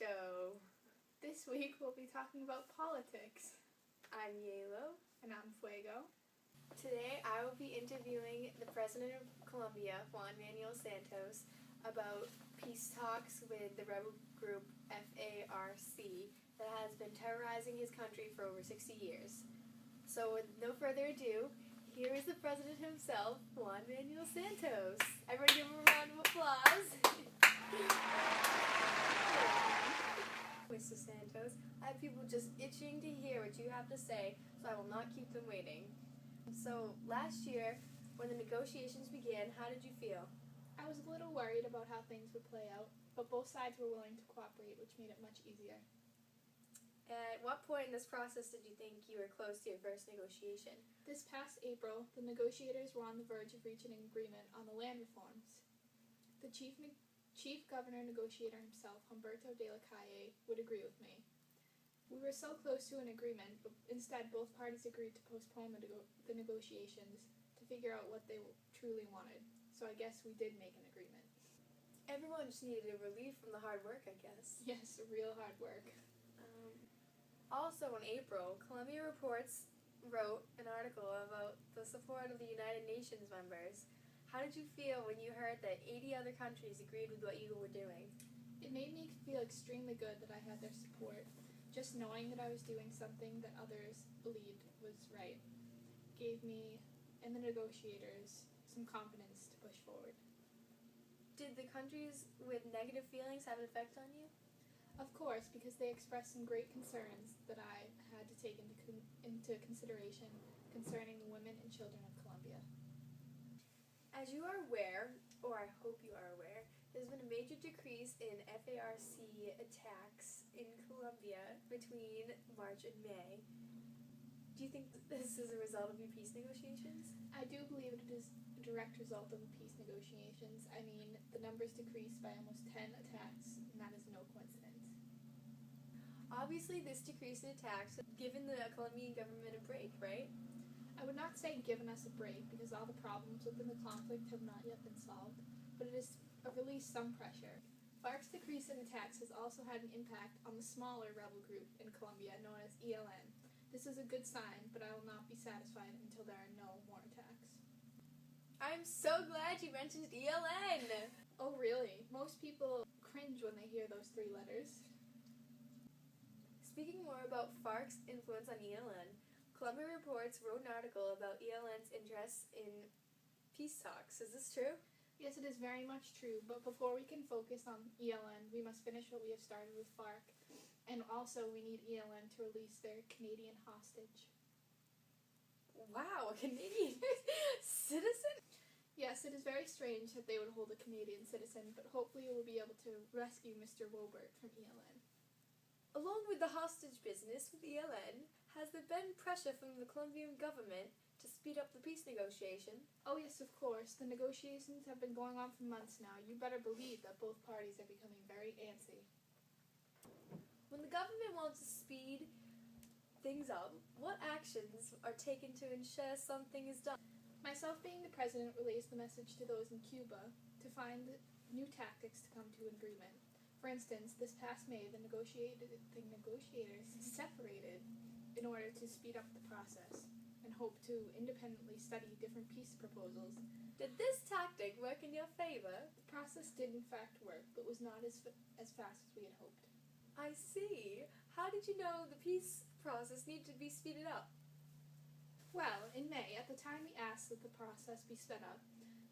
show. This week we'll be talking about politics. I'm Hielo. And I'm Fuego. Today I will be interviewing the President of Colombia, Juan Manuel Santos, about peace talks with the rebel group FARC that has been terrorizing his country for over 60 years. So with no further ado, here is the President himself, Juan Manuel Santos. Everyone give him a round of applause. Mr. Santos, I have people just itching to hear what you have to say, so I will not keep them waiting. So, last year, when the negotiations began, how did you feel? I was a little worried about how things would play out, but both sides were willing to cooperate, which made it much easier. At what point in this process did you think you were close to your first negotiation? This past April, the negotiators were on the verge of reaching an agreement on the land reforms. The chief governor negotiator himself, Humberto de la Calle, would agree with me. We were so close to an agreement, but instead both parties agreed to postpone the negotiations to figure out what they truly wanted. So I guess we did make an agreement. Everyone just needed a relief from the hard work, I guess. Yes, real hard work. Also in April, Columbia Reports wrote an article about the support of the United Nations members. How did you feel when you heard that 80 other countries agreed with what you were doing? It made me feel extremely good that I had their support. Just knowing that I was doing something that others believed was right gave me and the negotiators some confidence to push forward. Did the countries with negative feelings have an effect on you? Of course, because they expressed some great concerns that I had to take into consideration concerning the women and children of Colombia. As you are aware, or I hope you are aware, there's been a major decrease in FARC attacks in Colombia between March and May. Do you think this is a result of your peace negotiations? I do believe it is a direct result of the peace negotiations. I mean, the numbers decreased by almost 10 attacks, and that is no coincidence. Obviously, this decrease in attacks has given the Colombian government a break, right? I would not say given us a break, because all the problems within the conflict have not yet been solved, but it has released some pressure. FARC's decrease in attacks has also had an impact on the smaller rebel group in Colombia known as ELN. This is a good sign, but I will not be satisfied until there are no more attacks. I'm so glad you mentioned ELN! Oh really? Most people cringe when they hear those three letters. Speaking more about FARC's influence on ELN, Columbia Reports wrote an article about ELN's interests in peace talks. Is this true? Yes, it is very much true, but before we can focus on ELN, we must finish what we have started with FARC, and also we need ELN to release their Canadian hostage. Wow, a Canadian citizen? Yes, it is very strange that they would hold a Canadian citizen, but hopefully we will be able to rescue Mr. Wobert from ELN. Along with the hostage business with ELN, has there been pressure from the Colombian government to speed up the peace negotiation? Oh yes, of course. The negotiations have been going on for months now. You better believe that both parties are becoming very antsy. When the government wants to speed things up, what actions are taken to ensure something is done? Myself being the president relays the message to those in Cuba to find new tactics to come to an agreement. For instance, this past May, the negotiators separated in order to speed up the process and hope to independently study different peace proposals. Did this tactic work in your favor? The process did in fact work, but was not as fast as we had hoped. I see. How did you know the peace process needed to be speeded up? Well, in May, at the time we asked that the process be sped up,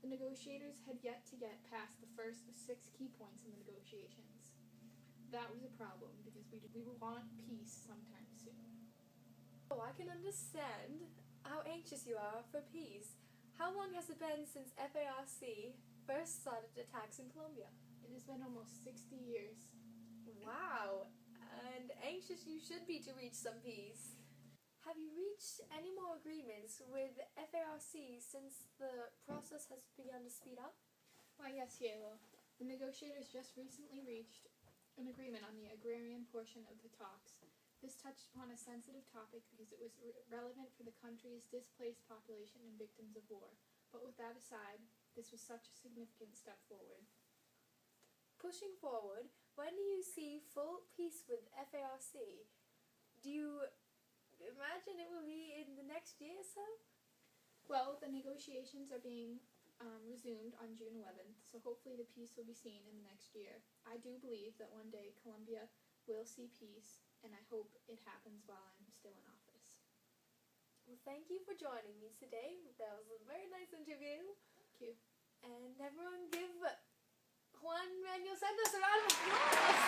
the negotiators had yet to get past the first of 6 key points in the negotiations. That was a problem, because we want peace sometime soon. Oh, I can understand how anxious you are for peace. How long has it been since FARC first started attacks in Colombia? It has been almost 60 years. Wow, and anxious you should be to reach some peace. Have you reached any more agreements with FARC since the process has begun to speed up? Why yes, Hielo. The negotiators just recently reached an agreement on the agrarian portion of the talks. This touched upon a sensitive topic because it was relevant for the country's displaced population and victims of war. But with that aside, this was such a significant step forward. pushing forward, when do you see full peace with FARC? Do you imagine it will be in the next year or so? Well, the negotiations are being resumed on June 11th, so hopefully the peace will be seen in the next year. I do believe that one day Colombia will see peace, and I hope it happens while I'm still in office. Well, thank you for joining me today. That was a very nice interview. Thank you. And everyone give Juan Manuel Santos a round of applause!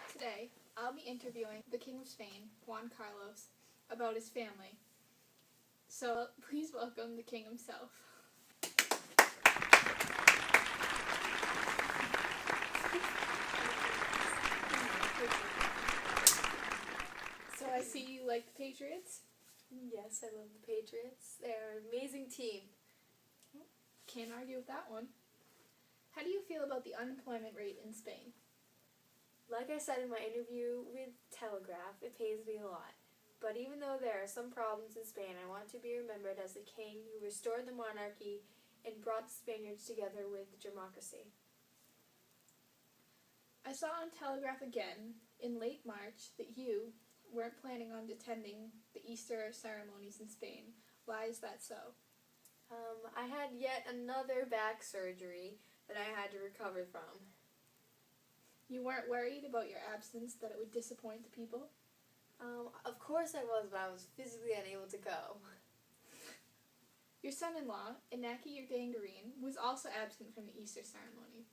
Today, I'll be interviewing the King of Spain, Juan Carlos, about his family. So, please welcome the King himself. So I see you like the Patriots? Yes, I love the Patriots. They're an amazing team. Can't argue with that one. How do you feel about the unemployment rate in Spain? Like I said in my interview with Telegraph, it pays me a lot. But even though there are some problems in Spain, I want to be remembered as the king who restored the monarchy and brought the Spaniards together with democracy. I saw on Telegraph again, in late March, that you weren't planning on attending the Easter ceremonies in Spain. Why is that so? I had yet another back surgery that I had to recover from. You weren't worried about your absence, that it would disappoint the people? Of course I was, but I was physically unable to go. Your son-in-law, Inaki Urdangarin, was also absent from the Easter ceremony.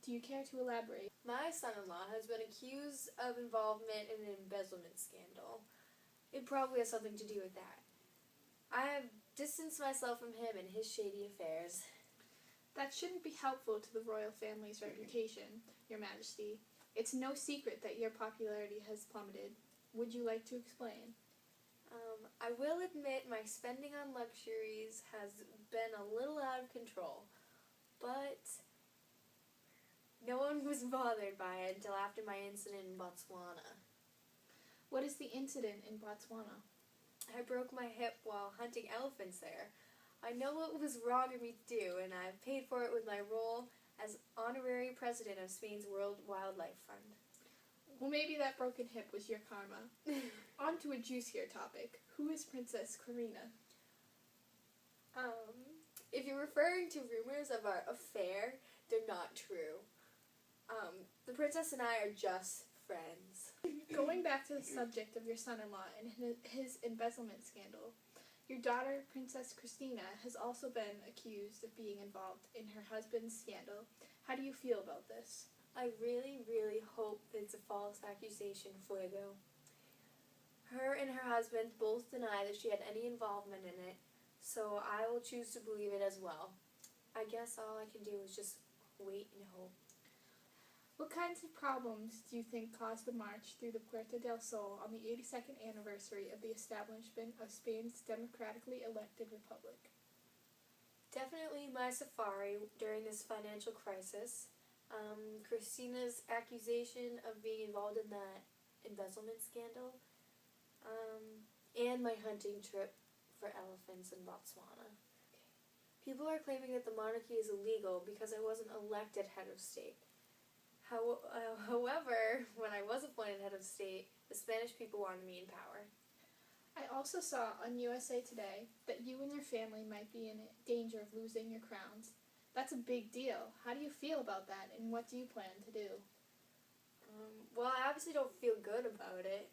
Do you care to elaborate? My son-in-law has been accused of involvement in an embezzlement scandal. It probably has something to do with that. I have distanced myself from him and his shady affairs. That shouldn't be helpful to the royal family's reputation, Your Majesty. It's no secret that your popularity has plummeted. Would you like to explain? I will admit my spending on luxuries has been a little out of control, but no one was bothered by it until after my incident in Botswana. What is the incident in Botswana? I broke my hip while hunting elephants there. I know what was wrong of me to do, and I've paid for it with my role as honorary president of Spain's World Wildlife Fund. Well, maybe that broken hip was your karma. On to a juicier topic. Who is Princess Karina? If you're referring to rumors of our affair, they're not true. The princess and I are just friends. Going back to the subject of your son-in-law and his embezzlement scandal, your daughter, Princess Christina, has also been accused of being involved in her husband's scandal. How do you feel about this? I really, really hope it's a false accusation, Fuego. Her and her husband both deny that she had any involvement in it, so I will choose to believe it as well. I guess all I can do is just wait and hope. What kinds of problems do you think caused the march through the Puerta del Sol on the 82nd anniversary of the establishment of Spain's democratically elected republic? Definitely my safari during this financial crisis. Christina's accusation of being involved in that embezzlement scandal. And my hunting trip for elephants in Botswana. People are claiming that the monarchy is illegal because I wasn't elected head of state. However, when I was appointed head of state, the Spanish people wanted me in power. I also saw on USA Today that you and your family might be in danger of losing your crowns. That's a big deal. How do you feel about that, and what do you plan to do? Well, I obviously don't feel good about it.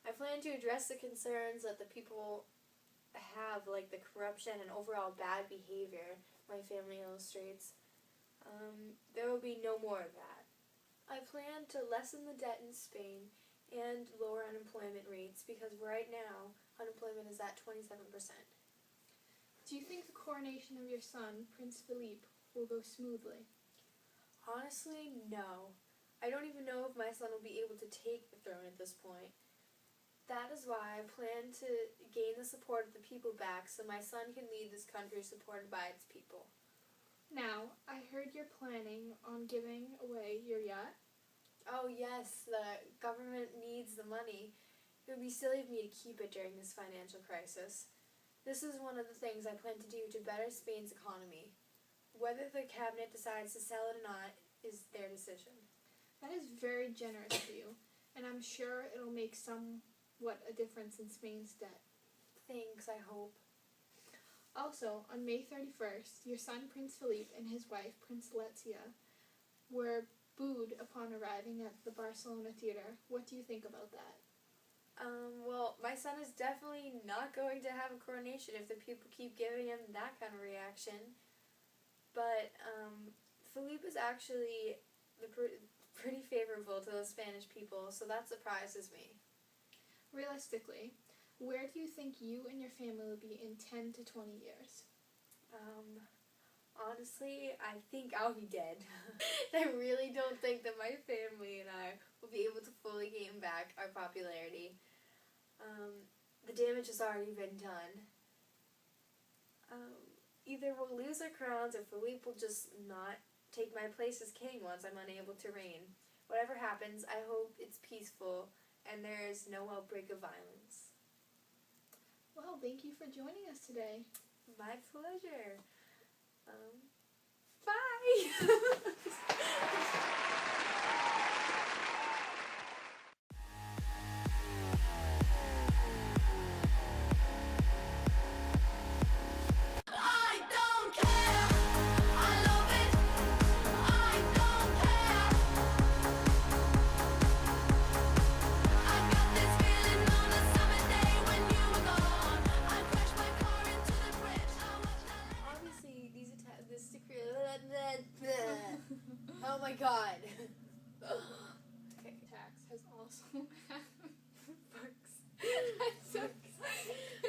I plan to address the concerns that the people have, like the corruption and overall bad behavior my family illustrates. There will be no more of that. I plan to lessen the debt in Spain and lower unemployment rates because right now unemployment is at 27%. Do you think the coronation of your son, Prince Philippe, will go smoothly? Honestly, no. I don't even know if my son will be able to take the throne at this point. That is why I plan to gain the support of the people back so my son can lead this country supported by its people. Now, I heard you're planning on giving away your yacht. Oh yes, the government needs the money. It would be silly of me to keep it during this financial crisis. This is one of the things I plan to do to better Spain's economy. Whether the cabinet decides to sell it or not is their decision. That is very generous of you, and I'm sure it'll make somewhat a difference in Spain's debt. Thanks, I hope. Also, on May 31st, your son Prince Philippe and his wife Prince Letizia were booed upon arriving at the Barcelona theater. What do you think about that? Well, my son is definitely not going to have a coronation if the people keep giving him that kind of reaction. But, Philippe is actually pretty favorable to the Spanish people, so that surprises me. Realistically, where do you think you and your family will be in 10 to 20 years? Honestly, I think I'll be dead. I really don't think that my family and I will be able to fully gain back our popularity. The damage has already been done. Either we'll lose our crowns or Philippe will just not take my place as king once I'm unable to reign. Whatever happens, I hope it's peaceful and there is no outbreak of violence. Well, thank you for joining us today. My pleasure. Bye! Oh my god. Okay. Tax has also Farks.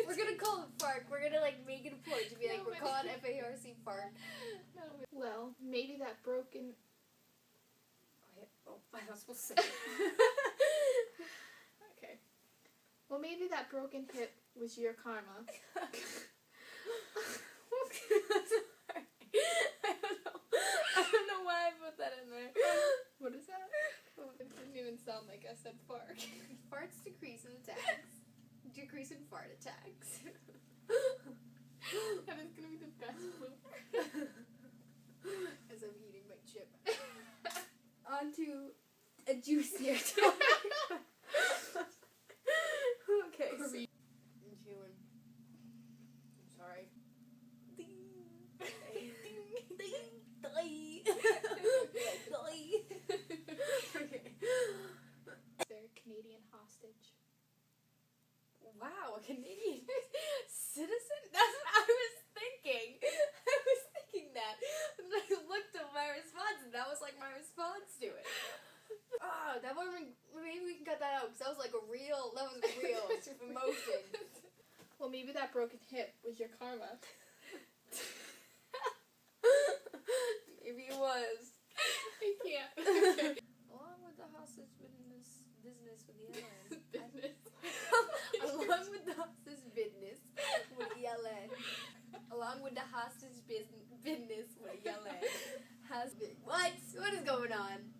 We're gonna call it FARC. We're gonna make it a point to be No, we're calling FARC FARC. No. Well, maybe that broken... Oh, I'm not supposed to say it. Okay. Well, maybe that broken hip was your karma. I don't know why I put that in there. What is that? It didn't even sound like I said fart. Farts decrease in attacks. Decrease in fart attacks. That is gonna be the best blooper. As I'm eating my chip. On to a juicier topic. Okay. So I'm chewing. I'm sorry. Okay. They're a Canadian hostage. Wow, a Canadian citizen? That's what I was thinking. I was thinking that. And I looked at my response, and that was my response to it. That one, maybe we can cut that out, because that was real emotion. Well, maybe that broken hip was your karma. Maybe it was. I can't. Along with the hostage business with Yellen. Business. Along with the hostage business with Yellen. Along with the hostage business with Yellen. What? What is going on?